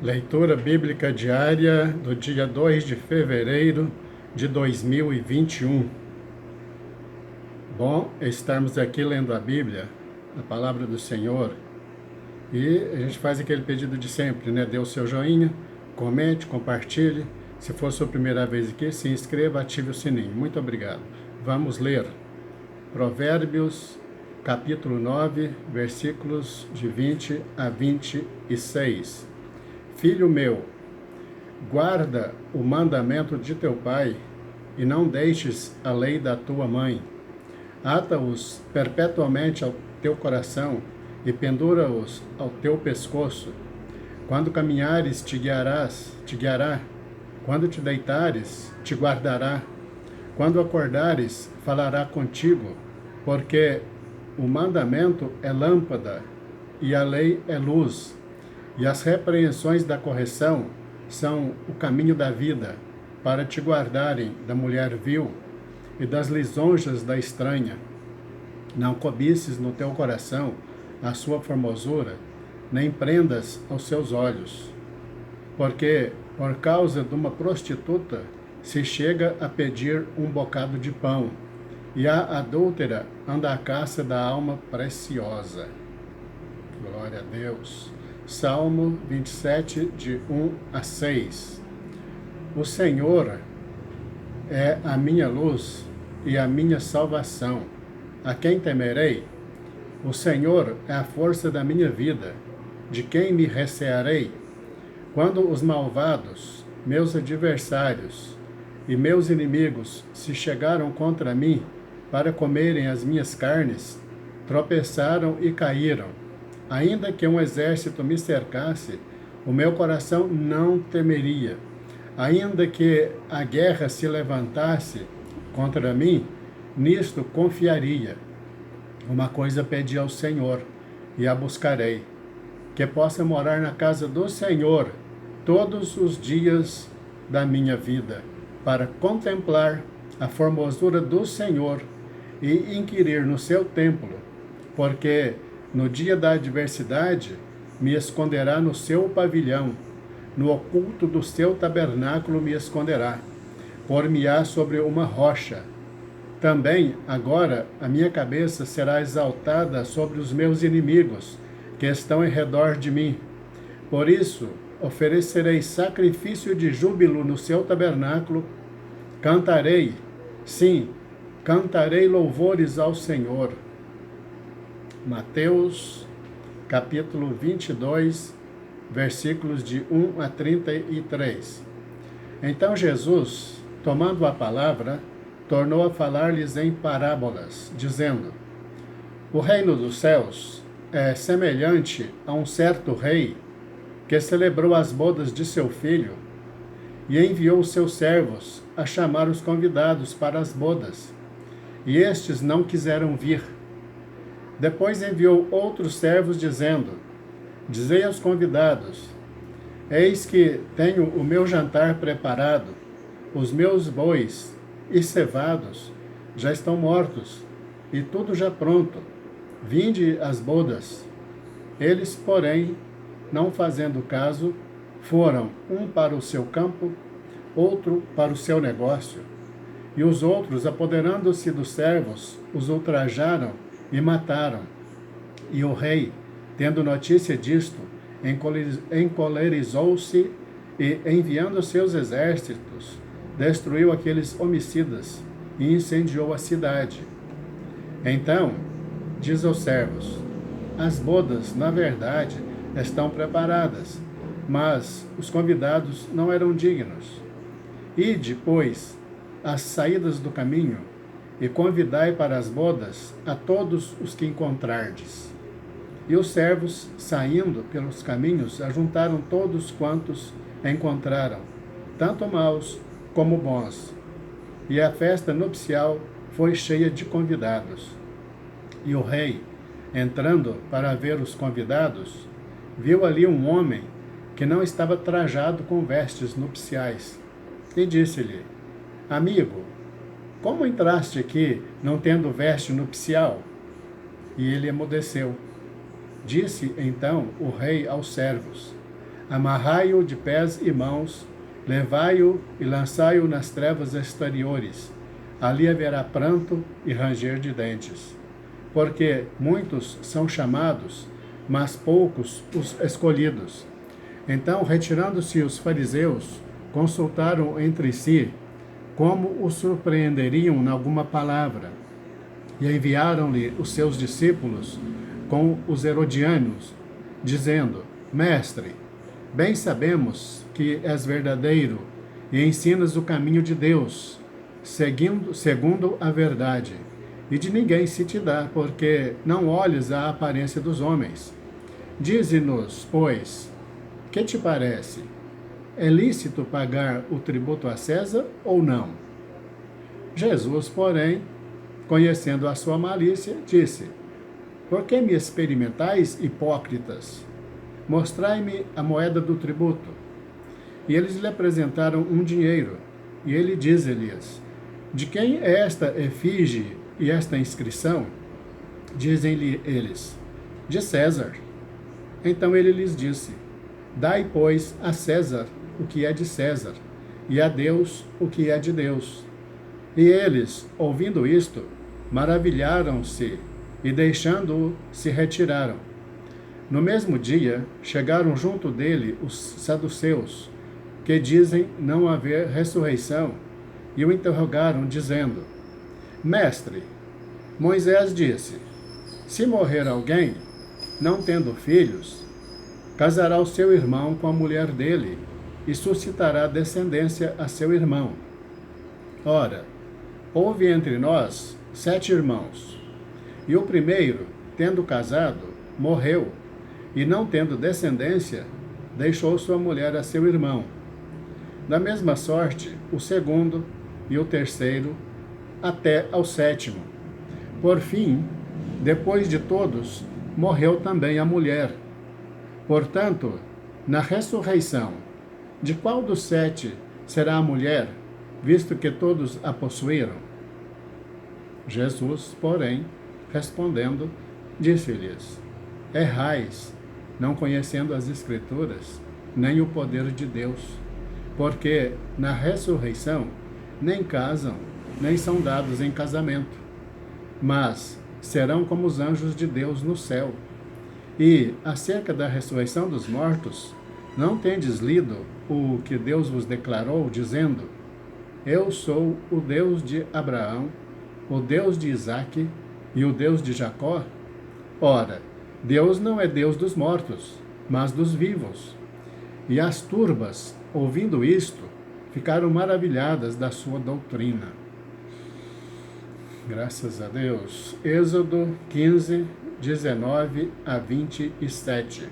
Leitura bíblica diária do dia 2 de fevereiro de 2021. Bom estarmos aqui lendo a Bíblia, a palavra do Senhor, e a gente faz aquele pedido de sempre, né? Dê o seu joinha, comente, compartilhe. Se for sua primeira vez aqui, se inscreva, ative o sininho. Muito obrigado. Vamos ler Provérbios, capítulo 9, versículos de 20 a 26. Filho meu, guarda o mandamento de teu pai e não deixes a lei da tua mãe. Ata-os perpetuamente ao teu coração e pendura-os ao teu pescoço. Quando caminhares, te guiará. Quando te deitares, te guardará. Quando acordares, falará contigo, porque o mandamento é lâmpada e a lei é luz. E as repreensões da correção são o caminho da vida, para te guardarem da mulher vil e das lisonjas da estranha. Não cobices no teu coração a sua formosura, nem prendas aos seus olhos. Porque, por causa de uma prostituta, se chega a pedir um bocado de pão, e a adúltera anda à caça da alma preciosa. Glória a Deus. Salmo 27, de 1 a 6. O Senhor é a minha luz e a minha salvação. A quem temerei? O Senhor é a força da minha vida. De quem me recearei? Quando os malvados, meus adversários e meus inimigos se chegaram contra mim para comerem as minhas carnes, tropeçaram e caíram. Ainda que um exército me cercasse, o meu coração não temeria. Ainda que a guerra se levantasse contra mim, nisto confiaria. Uma coisa pedi ao Senhor, e a buscarei, que possa morar na casa do Senhor todos os dias da minha vida, para contemplar a formosura do Senhor e inquirir no seu templo, porque no dia da adversidade, me esconderá no seu pavilhão, no oculto do seu tabernáculo me esconderá, por-me-á sobre uma rocha. Também, agora, a minha cabeça será exaltada sobre os meus inimigos, que estão em redor de mim. Por isso, oferecerei sacrifício de júbilo no seu tabernáculo, cantarei, sim, cantarei louvores ao Senhor. Mateus, capítulo 22, versículos de 1 a 33. Então Jesus, tomando a palavra, tornou a falar-lhes em parábolas, dizendo: O reino dos céus é semelhante a um certo rei que celebrou as bodas de seu filho e enviou seus servos a chamar os convidados para as bodas, e estes não quiseram vir. Depois enviou outros servos, dizendo: Dizei aos convidados: Eis que tenho o meu jantar preparado, os meus bois e cevados já estão mortos, e tudo já pronto. Vinde às bodas. Eles, porém, não fazendo caso, foram um para o seu campo, outro para o seu negócio. E os outros, apoderando-se dos servos, os ultrajaram e mataram. E o rei, tendo notícia disto, encolerizou-se e, enviando seus exércitos, destruiu aqueles homicidas e incendiou a cidade. Então, diz aos servos: As bodas, na verdade, estão preparadas, mas os convidados não eram dignos. Ide, pois, às saídas do caminho, e convidai para as bodas a todos os que encontrardes. E os servos, saindo pelos caminhos, ajuntaram todos quantos encontraram, tanto maus como bons. E a festa nupcial foi cheia de convidados. E o rei, entrando para ver os convidados, viu ali um homem que não estava trajado com vestes nupciais, e disse-lhe: Amigo, como entraste aqui, não tendo veste nupcial? E ele emudeceu. Disse então o rei aos servos: Amarrai-o de pés e mãos, levai-o e lançai-o nas trevas exteriores. Ali haverá pranto e ranger de dentes. Porque muitos são chamados, mas poucos os escolhidos. Então, retirando-se os fariseus, consultaram entre si como o surpreenderiam em alguma palavra. E enviaram-lhe os seus discípulos com os herodianos, dizendo: Mestre, bem sabemos que és verdadeiro e ensinas o caminho de Deus, segundo a verdade. E de ninguém se te dá, porque não olhes a aparência dos homens. Dize-nos, pois, que te parece? É lícito pagar o tributo a César ou não? Jesus, porém, conhecendo a sua malícia, disse: Por que me experimentais, hipócritas? Mostrai-me a moeda do tributo. E eles lhe apresentaram um dinheiro. E ele diz-lhes: De quem é esta efígie e esta inscrição? Dizem-lhe eles: De César. Então ele lhes disse: Dai, pois, a César o que é de César, e a Deus o que é de Deus. E eles, ouvindo isto, maravilharam-se, e deixando-o, se retiraram. No mesmo dia, chegaram junto dele os saduceus, que dizem não haver ressurreição, e o interrogaram, dizendo: Mestre, Moisés disse: Se morrer alguém, não tendo filhos, casará o seu irmão com a mulher dele, e suscitará descendência a seu irmão. Ora, houve entre nós 7 irmãos, e o primeiro, tendo casado, morreu, e não tendo descendência, deixou sua mulher a seu irmão. Da mesma sorte, o segundo e o terceiro, até ao 7º. Por fim, depois de todos, morreu também a mulher. Portanto, na ressurreição, de qual dos 7 será a mulher, visto que todos a possuíram? Jesus, porém, respondendo, disse-lhes: Errais, não conhecendo as Escrituras, nem o poder de Deus, porque na ressurreição nem casam, nem são dados em casamento, mas serão como os anjos de Deus no céu. E, acerca da ressurreição dos mortos, não tendes lido o que Deus vos declarou, dizendo: Eu sou o Deus de Abraão, o Deus de Isaque e o Deus de Jacó? Ora, Deus não é Deus dos mortos, mas dos vivos. E as turbas, ouvindo isto, ficaram maravilhadas da sua doutrina. Graças a Deus. Êxodo 15, 19 a 27.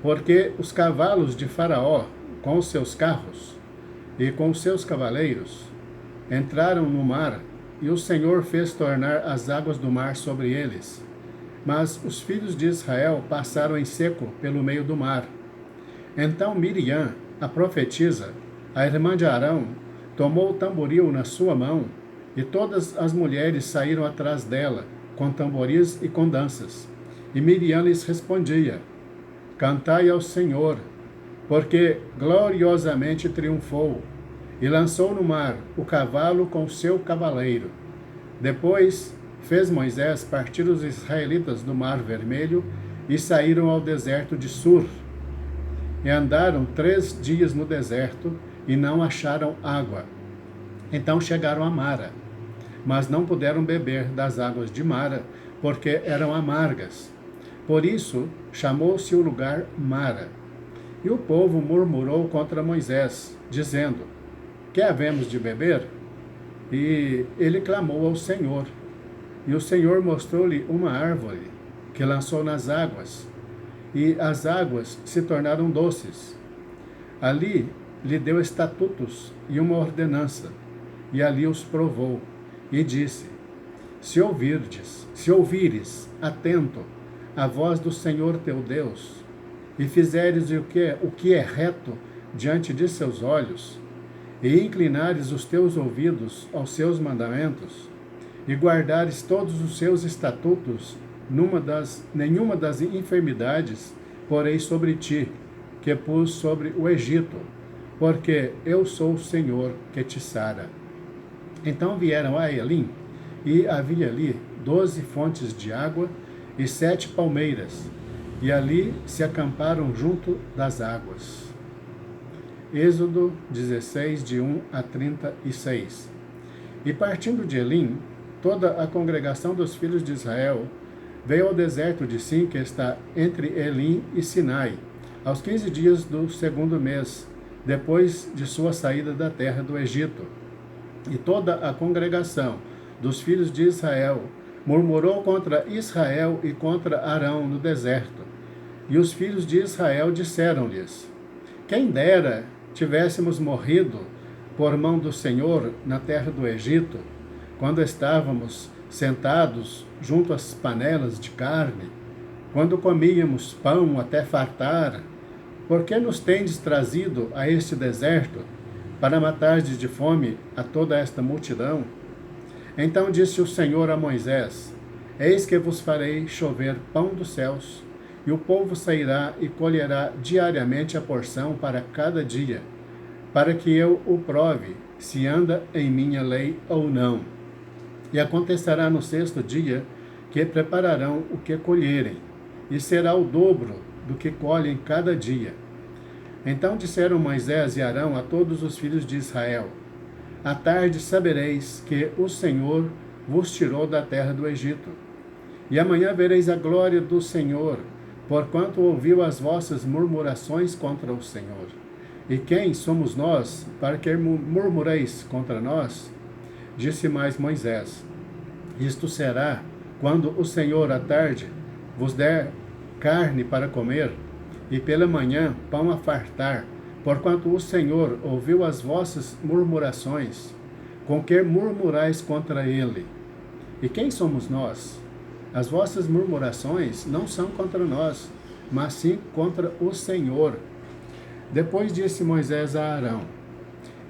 Porque os cavalos de Faraó, com os seus carros e com os seus cavaleiros, entraram no mar, e o Senhor fez tornar as águas do mar sobre eles. Mas os filhos de Israel passaram em seco pelo meio do mar. Então Miriam, a profetisa, a irmã de Arão, tomou o tamboril na sua mão, e todas as mulheres saíram atrás dela, com tamboris e com danças. E Miriam lhes respondia: Cantai ao Senhor, porque gloriosamente triunfou, e lançou no mar o cavalo com o seu cavaleiro. Depois fez Moisés partir os israelitas do mar Vermelho, e saíram ao deserto de Sur. E andaram 3 dias no deserto, e não acharam água. Então chegaram a Mara, mas não puderam beber das águas de Mara, porque eram amargas. Por isso chamou-se o lugar Mara. E o povo murmurou contra Moisés, dizendo: Que havemos de beber? E ele clamou ao Senhor. E o Senhor mostrou-lhe uma árvore, que lançou nas águas, e as águas se tornaram doces. Ali lhe deu estatutos e uma ordenança, e ali os provou, e disse: Se ouvires atento a voz do Senhor teu Deus, e fizeres o que é reto diante de seus olhos, e inclinares os teus ouvidos aos seus mandamentos, e guardares todos os seus estatutos, nenhuma das enfermidades porei sobre ti, que pus sobre o Egito, porque eu sou o Senhor que te sara. Então vieram a Elim, e havia ali 12 fontes de água e 7 palmeiras, e ali se acamparam junto das águas. Êxodo 16, de 1 a 36. E partindo de Elim, toda a congregação dos filhos de Israel veio ao deserto de Sim, que está entre Elim e Sinai, aos 15 dias do 2º mês, depois de sua saída da terra do Egito. E toda a congregação dos filhos de Israel murmurou contra Israel e contra Arão no deserto. E os filhos de Israel disseram-lhes: quem dera tivéssemos morrido por mão do Senhor na terra do Egito, quando estávamos sentados junto às panelas de carne, quando comíamos pão até fartar. Por que nos tendes trazido a este deserto, para matardes de fome a toda esta multidão? Então disse o Senhor a Moisés: eis que vos farei chover pão dos céus, e o povo sairá e colherá diariamente a porção para cada dia, para que eu o prove, se anda em minha lei ou não. E acontecerá no 6º dia, que prepararão o que colherem, e será o dobro do que colhem cada dia. Então disseram Moisés e Arão a todos os filhos de Israel: à tarde sabereis que o Senhor vos tirou da terra do Egito. E amanhã vereis a glória do Senhor, porquanto ouviu as vossas murmurações contra o Senhor. E quem somos nós, para que murmureis contra nós? Disse mais Moisés: isto será quando o Senhor à tarde vos der carne para comer, e pela manhã pão a fartar, porquanto o Senhor ouviu as vossas murmurações, com que murmurais contra ele. E quem somos nós? As vossas murmurações não são contra nós, mas sim contra o Senhor. Depois disse Moisés a Arão: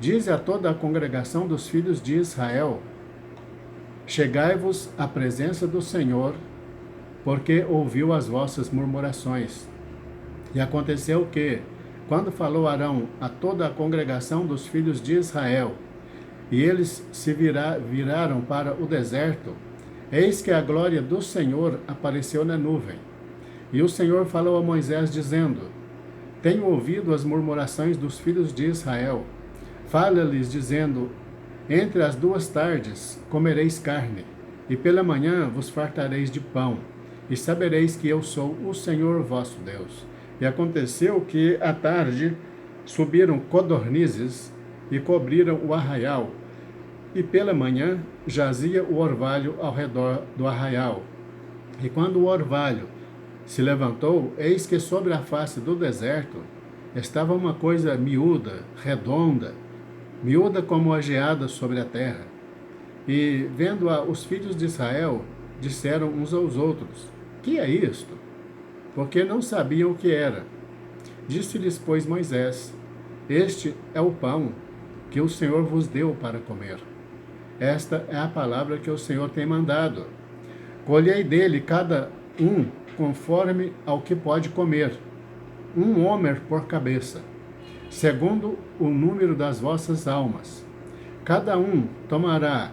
dize a toda a congregação dos filhos de Israel: chegai-vos à presença do Senhor, porque ouviu as vossas murmurações. E aconteceu que, quando falou Arão a toda a congregação dos filhos de Israel, e eles se viraram para o deserto, eis que a glória do Senhor apareceu na nuvem. E o Senhor falou a Moisés, dizendo: tenho ouvido as murmurações dos filhos de Israel. Fala-lhes, dizendo: entre as 2 tardes comereis carne, e pela manhã vos fartareis de pão, e sabereis que eu sou o Senhor vosso Deus. E aconteceu que, à tarde, subiram codornizes e cobriram o arraial, e pela manhã jazia o orvalho ao redor do arraial. E quando o orvalho se levantou, eis que sobre a face do deserto estava uma coisa miúda, redonda, miúda como a geada sobre a terra. E, vendo-a, os filhos de Israel disseram uns aos outros: que é isto? Porque não sabiam o que era. Disse-lhes, pois, Moisés: este é o pão que o Senhor vos deu para comer. Esta é a palavra que o Senhor tem mandado. Colhei dele cada um conforme ao que pode comer, 1 homer por cabeça, segundo o número das vossas almas. Cada um tomará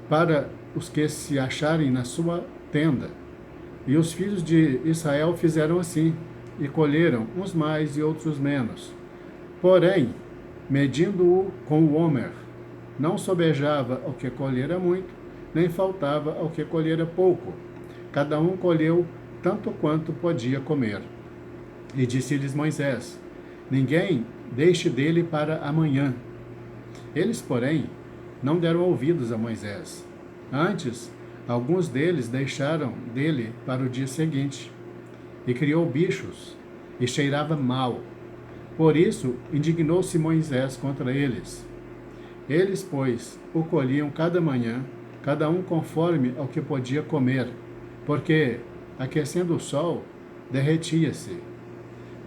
para os que se acharem na sua tenda. E os filhos de Israel fizeram assim, e colheram uns mais e outros menos. Porém, medindo-o com o homer, não sobejava ao que colhera muito, nem faltava ao que colhera pouco. Cada um colheu tanto quanto podia comer. E disse-lhes Moisés: ninguém deixe dele para amanhã. Eles, porém, não deram ouvidos a Moisés. Antes, alguns deles deixaram dele para o dia seguinte. E criou bichos, e cheirava mal. Por isso, indignou-se Moisés contra eles. Eles, pois, o colhiam cada manhã, cada um conforme ao que podia comer, porque, aquecendo o sol, derretia-se.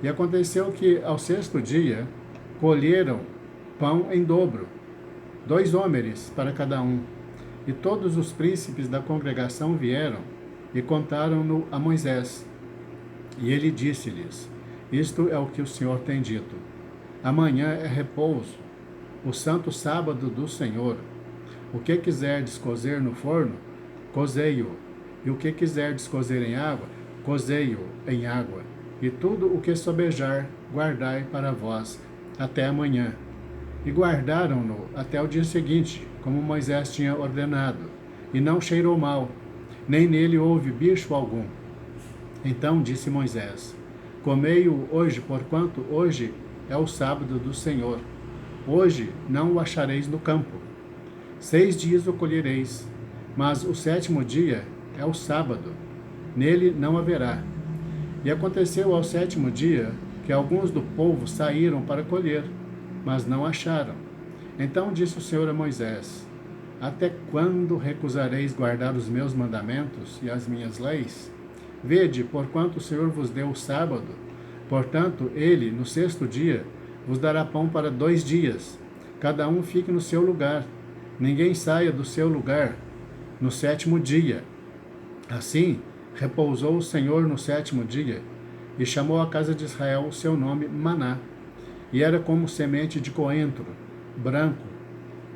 E aconteceu que, ao 6º dia, colheram pão em dobro, 2 homeres para cada um. E todos os príncipes da congregação vieram e contaram-no a Moisés. E ele disse-lhes: Isto é o que o Senhor tem dito. Amanhã é repouso, o santo sábado do Senhor. O que quiserdes cozer no forno, cozei-o. E o que quiserdes cozer em água, cozei-o em água. E tudo o que sobejar, guardai para vós até amanhã. E guardaram-no até o dia seguinte, como Moisés tinha ordenado. E não cheirou mal, nem nele houve bicho algum. Então disse Moisés: comei-o hoje, porquanto hoje é o sábado do Senhor. Hoje não o achareis no campo. 6 dias o colhereis, mas o 7º dia é o sábado. Nele não haverá. E aconteceu ao 7º dia que alguns do povo saíram para colher, mas não acharam. Então disse o Senhor a Moisés: até quando recusareis guardar os meus mandamentos e as minhas leis? Vede, porquanto o Senhor vos deu o sábado, portanto, ele, no 6º dia, vos dará pão para 2 dias. Cada um fique no seu lugar. Ninguém saia do seu lugar no 7º dia. Assim, repousou o Senhor no 7º dia, e chamou a casa de Israel o seu nome Maná. E era como semente de coentro, branco,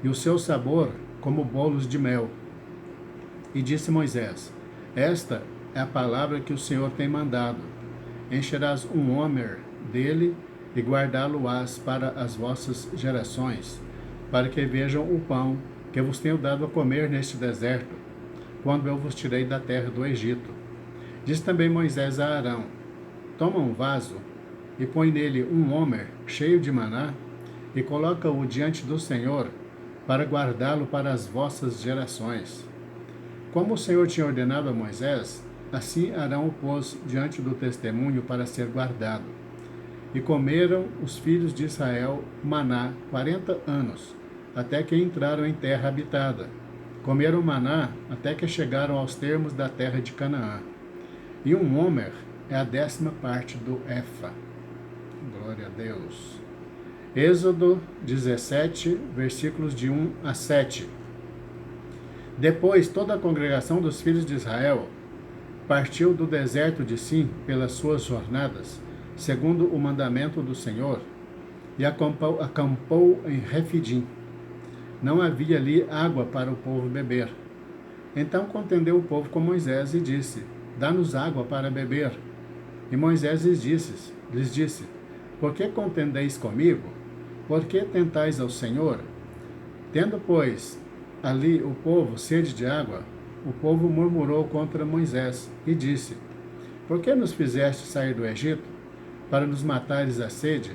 e o seu sabor como bolos de mel. E disse Moisés: esta é a palavra que o Senhor tem mandado. Encherás um homer dele e guardá-lo-ás para as vossas gerações, para que vejam o pão que eu vos tenho dado a comer neste deserto, quando eu vos tirei da terra do Egito. Diz também Moisés a Arão: toma um vaso e põe nele um homer cheio de maná e coloca-o diante do Senhor para guardá-lo para as vossas gerações. Como o Senhor tinha ordenado a Moisés, assim Arão o pôs diante do testemunho para ser guardado. E comeram os filhos de Israel maná 40 anos, até que entraram em terra habitada. Comeram maná até que chegaram aos termos da terra de Canaã. E um homer é a 10ª parte do efa. Glória a Deus. Êxodo 17, versículos de 1 a 7. Depois toda a congregação dos filhos de Israel partiu do deserto de Sim pelas suas jornadas, segundo o mandamento do Senhor, e acampou em Refidim. Não havia ali água para o povo beber. Então contendeu o povo com Moisés e disse: dá-nos água para beber. E Moisés lhes disse: por que contendeis comigo? Por que tentais ao Senhor? Tendo, pois, ali o povo sede de água, o povo murmurou contra Moisés e disse: por que nos fizeste sair do Egito, para nos matares a sede,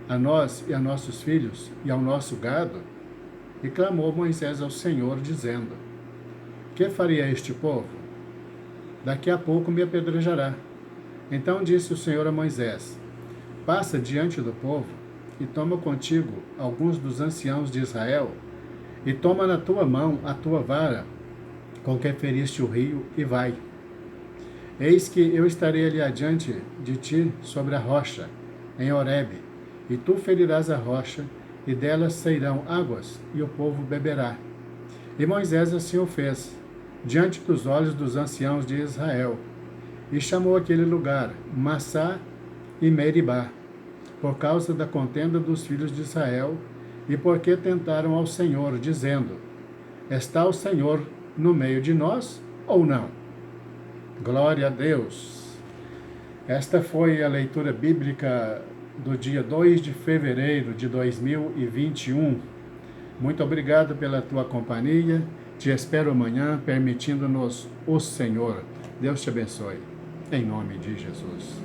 a nós e a nossos filhos e ao nosso gado? E clamou Moisés ao Senhor, dizendo: que faria este povo? Daqui a pouco me apedrejará. Então disse o Senhor a Moisés: passa diante do povo e toma contigo alguns dos anciãos de Israel, e toma na tua mão a tua vara, com que feriste o rio, e vai. Eis que eu estarei ali adiante de ti sobre a rocha, em Horebe, e tu ferirás a rocha, e delas sairão águas, e o povo beberá. E Moisés assim o fez, diante dos olhos dos anciãos de Israel, e chamou aquele lugar Massá e Meribá, por causa da contenda dos filhos de Israel, e porque tentaram ao Senhor, dizendo: está o Senhor no meio de nós ou não? Glória a Deus! Esta foi a leitura bíblica do dia 2 de fevereiro de 2021. Muito obrigado pela tua companhia. Te espero amanhã, permitindo-nos o Senhor. Deus te abençoe. Em nome de Jesus.